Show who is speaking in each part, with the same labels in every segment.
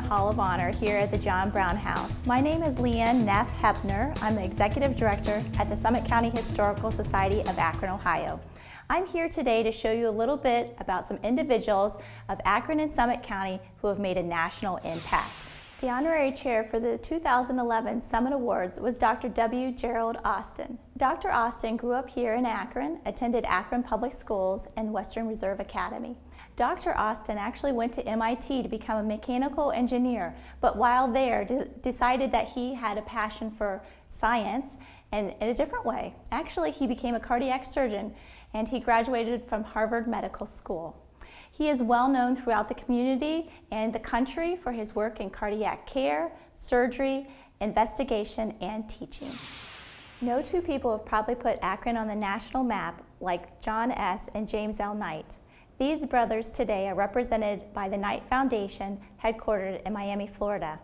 Speaker 1: Hall of Honor here at the John Brown House. My name is Leianne Heppner. I'm the Executive Director at the Summit County Historical Society of Akron, Ohio. I'm here today to show you a little bit about some individuals of Akron and Summit County who have made a national impact. The honorary chair for the 2011 Summit Awards was Dr. W. Gerald Austin. Dr. Austin grew up here in Akron, attended Akron Public Schools and Western Reserve Academy. Dr. Austin actually went to MIT to become a mechanical engineer, but while there decided that he had a passion for science and in a different way. Actually, he became a cardiac surgeon and he graduated from Harvard Medical School. He is well known throughout the community and the country for his work in cardiac care, surgery, investigation, and teaching. No two people have probably put Akron on the national map like John S. and James L. Knight. These brothers today are represented by the Knight Foundation, headquartered in Miami, Florida.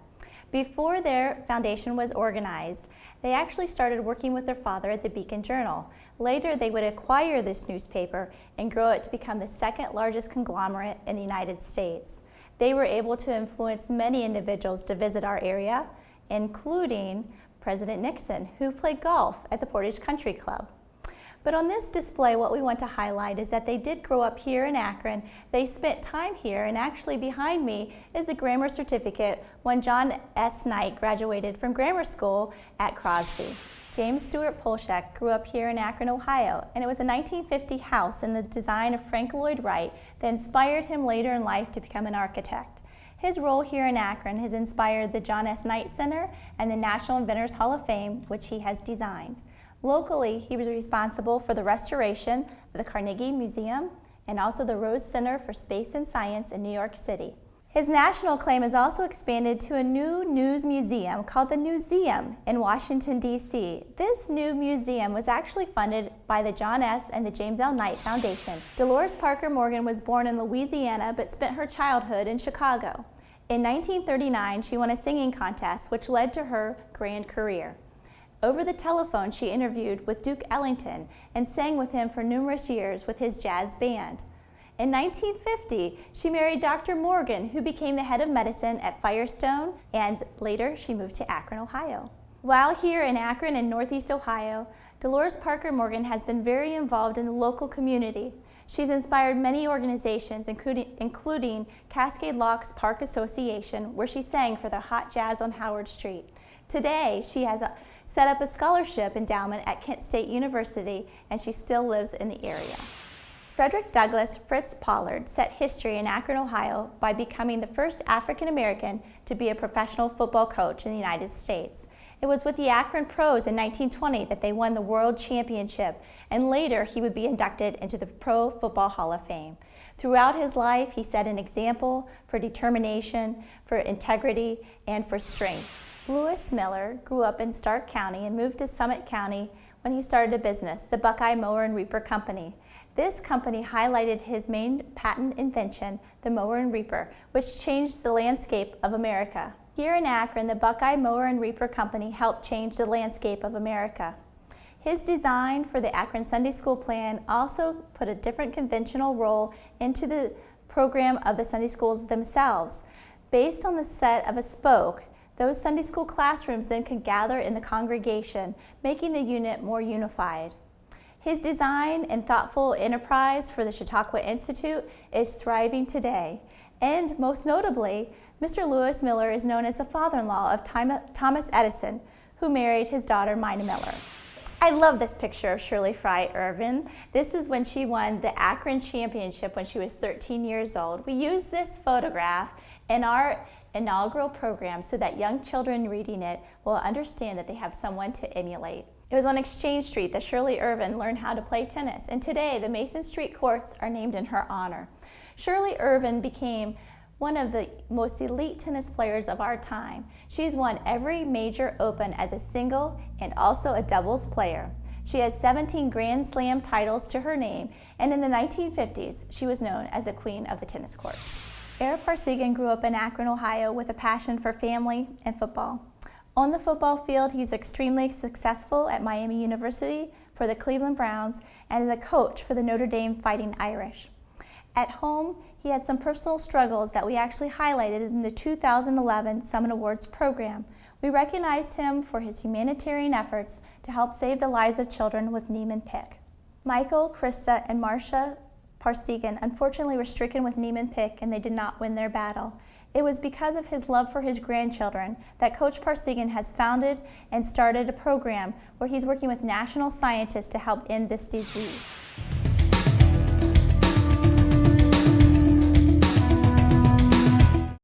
Speaker 1: Before their foundation was organized, they actually started working with their father at the Beacon Journal. Later, they would acquire this newspaper and grow it to become the second largest conglomerate in the United States. They were able to influence many individuals to visit our area, including President Nixon, who played golf at the Portage Country Club. But on this display, what we want to highlight is that they did grow up here in Akron. They spent time here, and actually behind me is the grammar certificate when John S. Knight graduated from grammar school at Crosby. James Stewart Polshek grew up here in Akron, Ohio, and it was a 1950 house in the design of Frank Lloyd Wright that inspired him later in life to become an architect. His role here in Akron has inspired the John S. Knight Center and the National Inventors Hall of Fame, which he has designed. Locally, he was responsible for the restoration of the Carnegie Museum and also the Rose Center for Space and Science in New York City. His national acclaim has also expanded to a new news museum called the Newseum in Washington, D.C. This new museum was actually funded by the John S. and the James L. Knight Foundation. Dolores Parker Morgan was born in Louisiana but spent her childhood in Chicago. In 1939, she won a singing contest, which led to her grand career. Over the telephone, she interviewed with Duke Ellington and sang with him for numerous years with his jazz band. In 1950, she married Dr. Morgan, who became the head of medicine at Firestone, and later she moved to Akron, Ohio. While here in Akron and Northeast Ohio, Dolores Parker Morgan has been very involved in the local community. She's inspired many organizations, including Cascade Locks Park Association, where she sang for the Hot Jazz on Howard Street. Today, she has set up a scholarship endowment at Kent State University, and she still lives in the area. Frederick Douglass Fritz Pollard set history in Akron, Ohio by becoming the first African American to be a professional football coach in the United States. It was with the Akron Pros in 1920 that they won the World Championship, and later he would be inducted into the Pro Football Hall of Fame. Throughout his life, he set an example for determination, for integrity, and for strength. Lewis Miller grew up in Stark County and moved to Summit County when he started a business, the Buckeye Mower and Reaper Company. This company highlighted his main patent invention, the Mower and Reaper, which changed the landscape of America. Here in Akron, the Buckeye Mower and Reaper Company helped change the landscape of America. His design for the Akron Sunday School Plan also put a different conventional role into the program of the Sunday schools themselves. Based on the set of a spoke, those Sunday school classrooms then could gather in the congregation, making the unit more unified. His design and thoughtful enterprise for the Chautauqua Institute is thriving today. And most notably, Mr. Lewis Miller is known as the father-in-law of Thomas Edison, who married his daughter, Mina Miller. I love this picture of Shirley Frye Irving. This is when she won the Akron Championship when she was 13 years old. We use this photograph in our inaugural program so that young children reading it will understand that they have someone to emulate. It was on Exchange Street that Shirley Irving learned how to play tennis, and today the Mason Street courts are named in her honor. Shirley Irving became one of the most elite tennis players of our time. She's won every major open as a single and also a doubles player. She has 17 Grand Slam titles to her name, and in the 1950s, she was known as the Queen of the Tennis Courts. Parseghian grew up in Akron, Ohio with a passion for family and football. On the football field, he's extremely successful at Miami University for the Cleveland Browns and is a coach for the Notre Dame Fighting Irish. At home, he had some personal struggles that we actually highlighted in the 2011 Summit Awards program. We recognized him for his humanitarian efforts to help save the lives of children with Niemann-Pick. Michael, Krista, and Marcia Parseghian unfortunately were stricken with Niemann-Pick and they did not win their battle. It was because of his love for his grandchildren that Coach Parseghian has founded and started a program where he's working with national scientists to help end this disease.